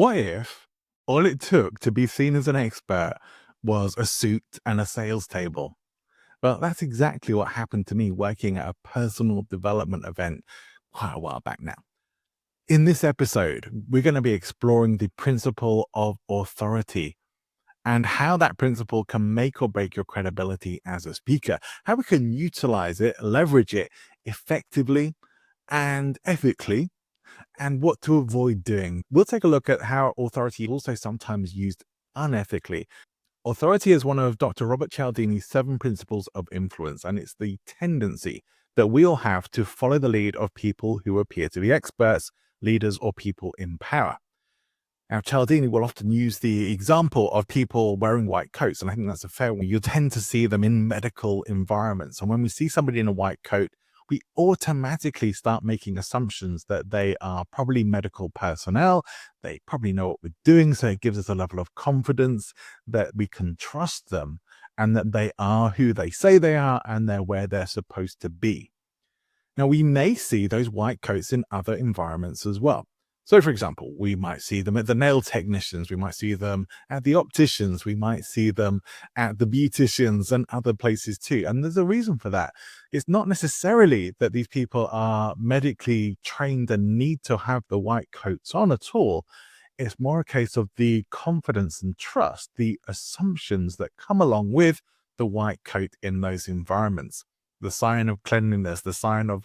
What if all it took to be seen as an expert was a suit and a sales table? Well, that's exactly what happened to me working at a personal development event quite a while back now. In this episode, we're going to be exploring the principle of authority and how that principle can make or break your credibility as a speaker, how we can utilize it, leverage it effectively and ethically, and what to avoid doing. We'll take a look at how authority is also sometimes used unethically. Authority is one of Dr. Robert Cialdini's 7 principles of influence, and it's the tendency that we all have to follow the lead of people who appear to be experts, leaders, or people in power. Now, Cialdini will often use the example of people wearing white coats, and I think that's a fair one. You tend to see them in medical environments, and when we see somebody in a white coat, we automatically start making assumptions that they are probably medical personnel. They probably know what we're doing, so it gives us a level of confidence that we can trust them and that they are who they say they are and they're where they're supposed to be. Now, we may see those white coats in other environments as well. So, for example, we might see them at the nail technicians, we might see them at the opticians, we might see them at the beauticians and other places too. And there's a reason for that. It's not necessarily that these people are medically trained and need to have the white coats on at all. It's more a case of the confidence and trust, the assumptions that come along with the white coat in those environments. The sign of cleanliness, the sign of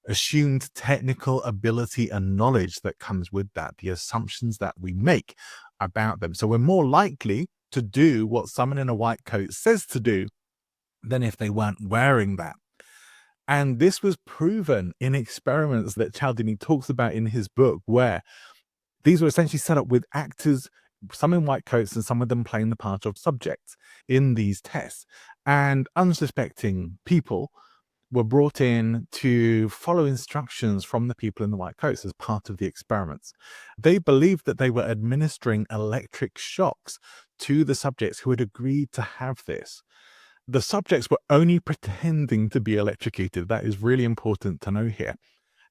assumed technical ability and knowledge that comes with that, the assumptions that we make about them. So we're more likely to do what someone in a white coat says to do than if they weren't wearing that. And this was proven in experiments that Cialdini talks about in his book, where these were essentially set up with actors, some in white coats and some of them playing the part of subjects in these tests. And unsuspecting people were brought in to follow instructions from the people in the white coats as part of the experiments. They believed that they were administering electric shocks to the subjects who had agreed to have this. The subjects were only pretending to be electrocuted. That is really important to know here.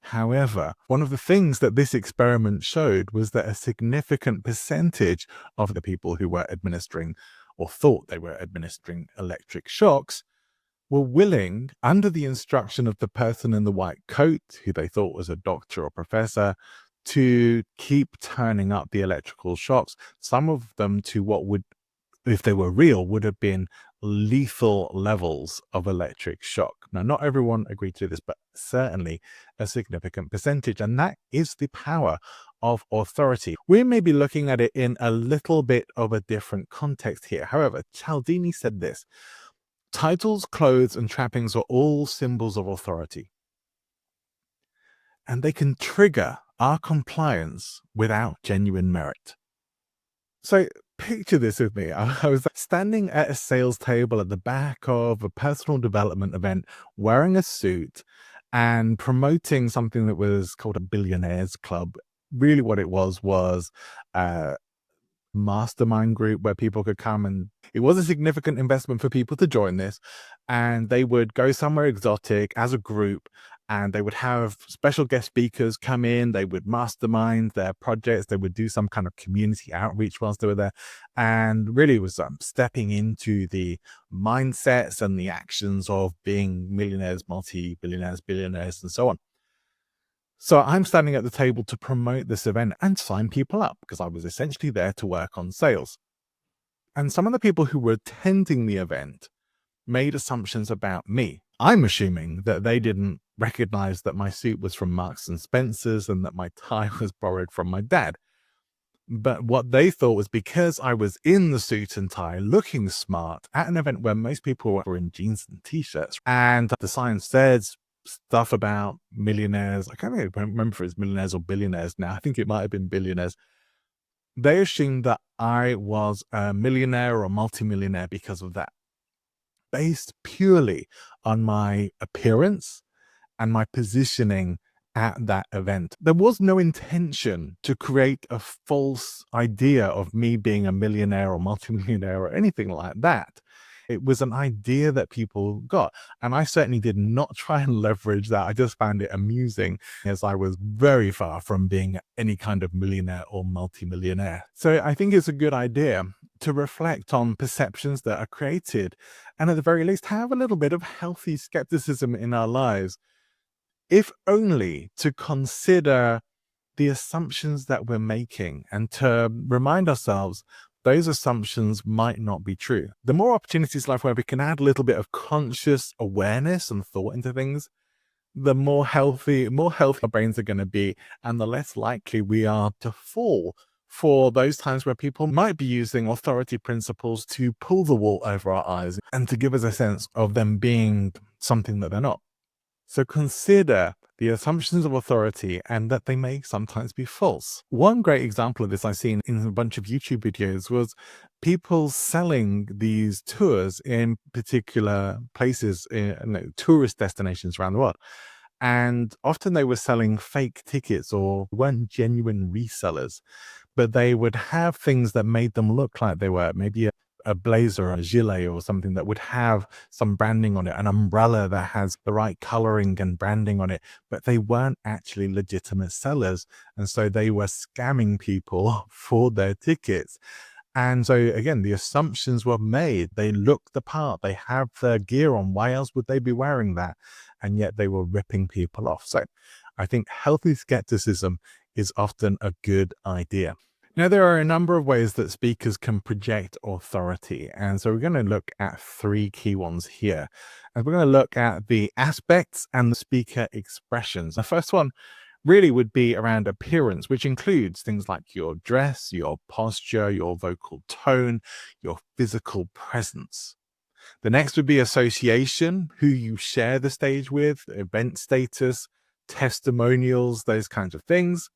However, one of the things that this experiment showed was that a significant percentage of the people who were administering or thought they were administering electric shocks were willing, under the instruction of the person in the white coat, who they thought was a doctor or professor, to keep turning up the electrical shocks, some of them to what would, if they were real, would have been lethal levels of electric shock. Now, not everyone agreed to this, but certainly a significant percentage. And that is the power of authority. We may be looking at it in a little bit of a different context here. However, Cialdini said this: titles, clothes, and trappings are all symbols of authority, and they can trigger our compliance without genuine merit. So picture this with me. I was standing at a sales table at the back of a personal development event, wearing a suit and promoting something that was called a Billionaires Club. Really what it was mastermind group where people could come, and it was a significant investment for people to join this, and they would go somewhere exotic as a group, and they would have special guest speakers come in, they would mastermind their projects, they would do some kind of community outreach whilst they were there, and really was stepping into the mindsets and the actions of being millionaires, multi-billionaires, billionaires, and so on. So I'm standing at the table to promote this event and sign people up because I was essentially there to work on sales. And some of the people who were attending the event made assumptions about me. I'm assuming that they didn't recognize that my suit was from Marks and Spencer's and that my tie was borrowed from my dad. But what they thought was, because I was in the suit and tie looking smart at an event where most people were in jeans and t-shirts, and the sign says stuff about millionaires. I can't remember if it's millionaires or billionaires now. I think it might have been billionaires. They assumed that I was a millionaire or a multimillionaire because of that, based purely on my appearance and my positioning at that event. There was no intention to create a false idea of me being a millionaire or multimillionaire or anything like that. It was an idea that people got. And I certainly did not try and leverage that. I just found it amusing, as I was very far from being any kind of millionaire or multimillionaire. So I think it's a good idea to reflect on perceptions that are created, and at the very least have a little bit of healthy skepticism in our lives, if only to consider the assumptions that we're making and to remind ourselves those assumptions might not be true. The more opportunities in life where we can add a little bit of conscious awareness and thought into things, the more healthy our brains are going to be, and the less likely we are to fall for those times where people might be using authority principles to pull the wool over our eyes and to give us a sense of them being something that they're not. So consider the assumptions of authority and that they may sometimes be false. One great example of this I've seen in a bunch of YouTube videos was people selling these tours in particular places, tourist destinations around the world. And often they were selling fake tickets or weren't genuine resellers, but they would have things that made them look like they were maybe a blazer or a gilet or something that would have some branding on it, an umbrella that has the right coloring and branding on it, but they weren't actually legitimate sellers. And so they were scamming people for their tickets. And so again, the assumptions were made. They look the part, they have the gear on. Why else would they be wearing that? And yet they were ripping people off. So I think healthy skepticism is often a good idea. Now, there are a number of ways that speakers can project authority. And so we're going to look at three key ones here. And we're going to look at the aspects and the speaker expressions. The first one really would be around appearance, which includes things like your dress, your posture, your vocal tone, your physical presence. The next would be association, who you share the stage with, event status, testimonials, those kinds of things.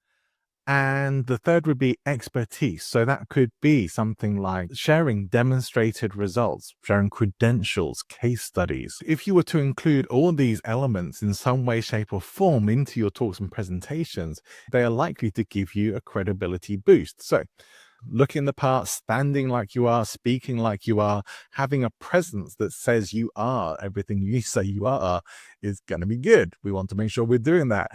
And the third would be expertise. So that could be something like sharing demonstrated results, sharing credentials, case studies. If you were to include all these elements in some way, shape, or form into your talks and presentations, they are likely to give you a credibility boost. So looking the part, standing like you are, speaking like you are, having a presence that says you are everything you say you are is going to be good. We want to make sure we're doing that.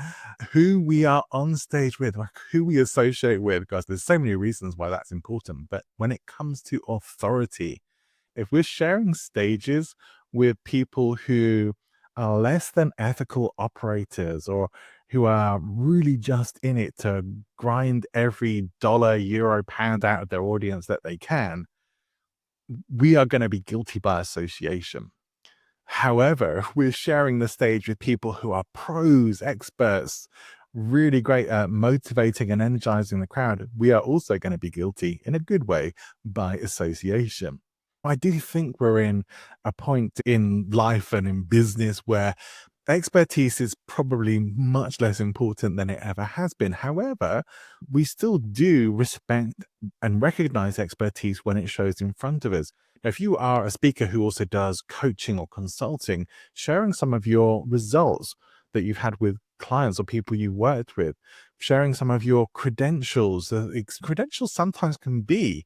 Who we are on stage with, like who we associate with, because there's so many reasons why that's important. But when it comes to authority, if we're sharing stages with people who are less than ethical operators or who are really just in it to grind every dollar, euro, pound out of their audience that they can, we are going to be guilty by association. However, if we're sharing the stage with people who are pros, experts, really great at motivating and energizing the crowd, we are also going to be guilty in a good way by association. I do think we're in a point in life and in business where expertise is probably much less important than it ever has been. However, we still do respect and recognize expertise when it shows in front of us. Now, if you are a speaker who also does coaching or consulting, sharing some of your results that you've had with clients or people you worked with, sharing some of your credentials. Credentials sometimes can be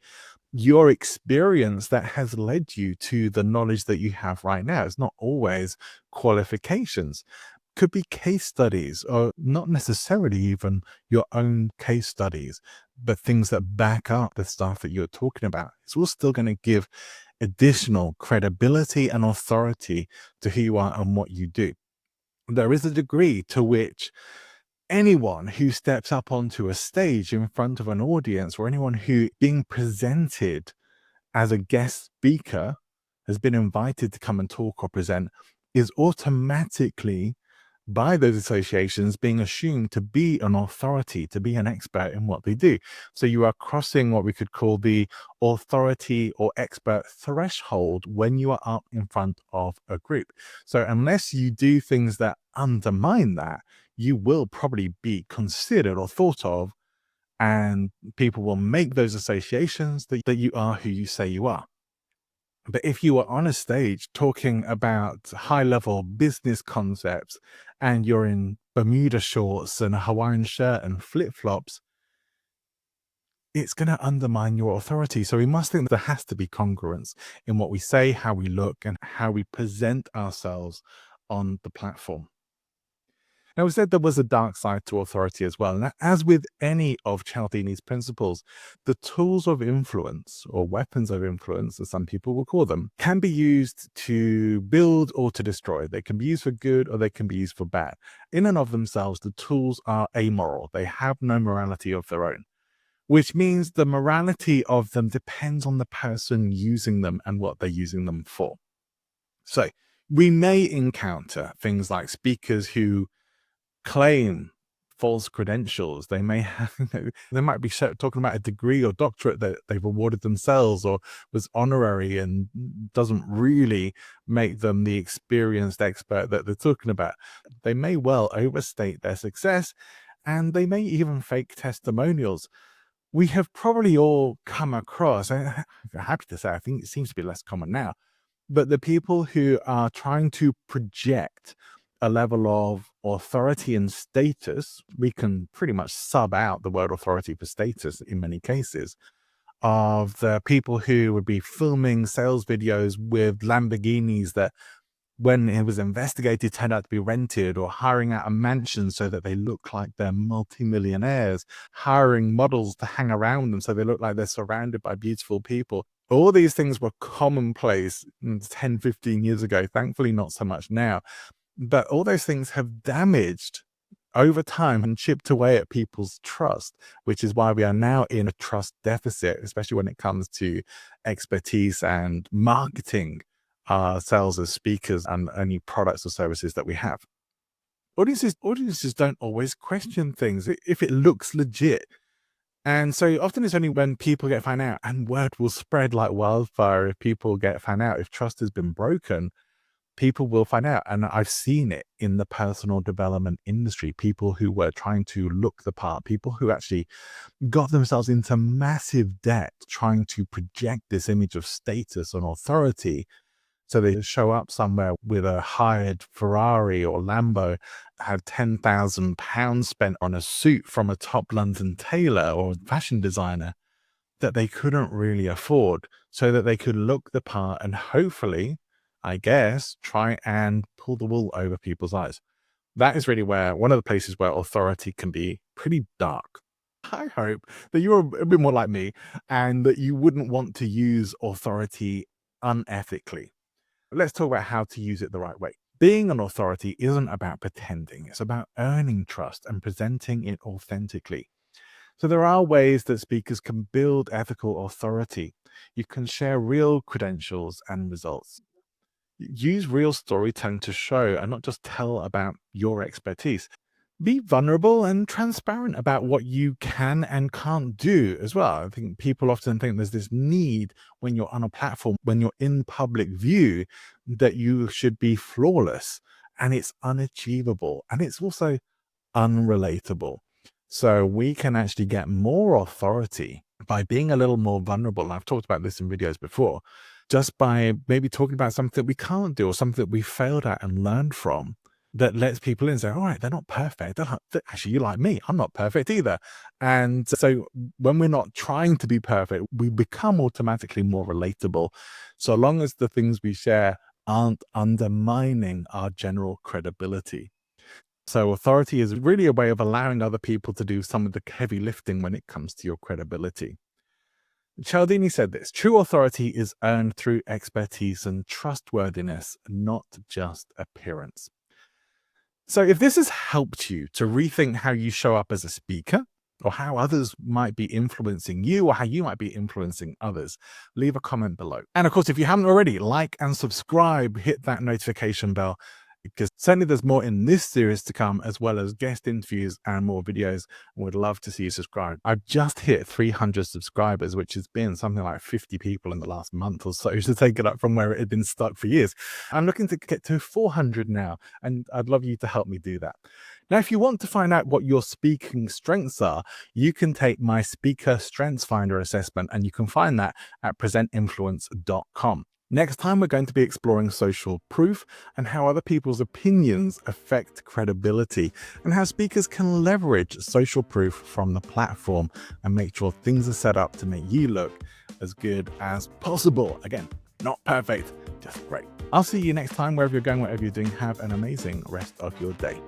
your experience that has led you to the knowledge that you have right now. It's not always qualifications. Could be case studies, or not necessarily even your own case studies, but things that back up the stuff that you're talking about. It's all still going to give additional credibility and authority to who you are and what you do. There is a degree to which anyone who steps up onto a stage in front of an audience, or anyone who being presented as a guest speaker has been invited to come and talk or present, is automatically, by those associations, being assumed to be an authority, to be an expert in what they do. So you are crossing what we could call the authority or expert threshold when you are up in front of a group. So unless you do things that undermine that, you will probably be considered or thought of, and people will make those associations that you are who you say you are. But if you are on a stage talking about high level business concepts and you're in Bermuda shorts and a Hawaiian shirt and flip flops, it's going to undermine your authority. So we must think that there has to be congruence in what we say, how we look, and how we present ourselves on the platform. Now, we said there was a dark side to authority as well. And as with any of Cialdini's principles, the tools of influence, or weapons of influence, as some people will call them, can be used to build or to destroy. They can be used for good or they can be used for bad. In and of themselves, the tools are amoral. They have no morality of their own, which means the morality of them depends on the person using them and what they're using them for. So we may encounter things like speakers who claim false credentials. They may have, they might be talking about a degree or doctorate that they've awarded themselves or was honorary and doesn't really make them the experienced expert that they're talking about. They may well overstate their success, and they may even fake testimonials. We have probably all come across, I'm happy to say, I think it seems to be less common now, but the people who are trying to project a level of authority and status, we can pretty much sub out the word authority for status in many cases, of the people who would be filming sales videos with Lamborghinis that, when it was investigated, turned out to be rented, or hiring out a mansion so that they look like they're multimillionaires, hiring models to hang around them so they look like they're surrounded by beautiful people. All these things were commonplace 10, 15 years ago. Thankfully, not so much now. But all those things have damaged over time and chipped away at people's trust, which is why we are now in a trust deficit, especially when it comes to expertise and marketing ourselves as speakers and any products or services that we have. Audiences don't always question things if it looks legit. And so often it's only when people get found out, and word will spread like wildfire if people get found out. If trust has been broken, people will find out. And I've seen it in the personal development industry, people who were trying to look the part, people who actually got themselves into massive debt trying to project this image of status and authority. So they show up somewhere with a hired Ferrari or Lambo, had £10,000 spent on a suit from a top London tailor or fashion designer that they couldn't really afford, so that they could look the part and hopefully, I guess, try and pull the wool over people's eyes. That is really one of the places where authority can be pretty dark. I hope that you're a bit more like me and that you wouldn't want to use authority unethically. Let's talk about how to use it the right way. Being an authority isn't about pretending. It's about earning trust and presenting it authentically. So there are ways that speakers can build ethical authority. You can share real credentials and results. Use real storytelling to show and not just tell about your expertise. Be vulnerable and transparent about what you can and can't do as well. I think people often think there's this need when you're on a platform, when you're in public view, that you should be flawless, and it's unachievable. And it's also unrelatable. So we can actually get more authority by being a little more vulnerable. And I've talked about this in videos before, just by maybe talking about something that we can't do or something that we failed at and learned from, that lets people in and say, all right, they're not perfect. Actually, you like me, I'm not perfect either. And so when we're not trying to be perfect, we become automatically more relatable, so long as the things we share aren't undermining our general credibility. So authority is really a way of allowing other people to do some of the heavy lifting when it comes to your credibility. Cialdini said this: true authority is earned through expertise and trustworthiness, not just appearance. So if this has helped you to rethink how you show up as a speaker, or how others might be influencing you, or how you might be influencing others, leave a comment below. And of course, if you haven't already, like and subscribe, hit that notification bell, because certainly there's more in this series to come, as well as guest interviews and more videos. And would love to see you subscribe. I've just hit 300 subscribers, which has been something like 50 people in the last month or so, to take it up from where it had been stuck for years. I'm looking to get to 400 now, and I'd love you to help me do that. Now, if you want to find out what your speaking strengths are, you can take my Speaker Strengths Finder assessment, and you can find that at presentinfluence.com. Next time, we're going to be exploring social proof and how other people's opinions affect credibility, and how speakers can leverage social proof from the platform and make sure things are set up to make you look as good as possible. Again, not perfect, just great. I'll see you next time, wherever you're going, whatever you're doing. Have an amazing rest of your day.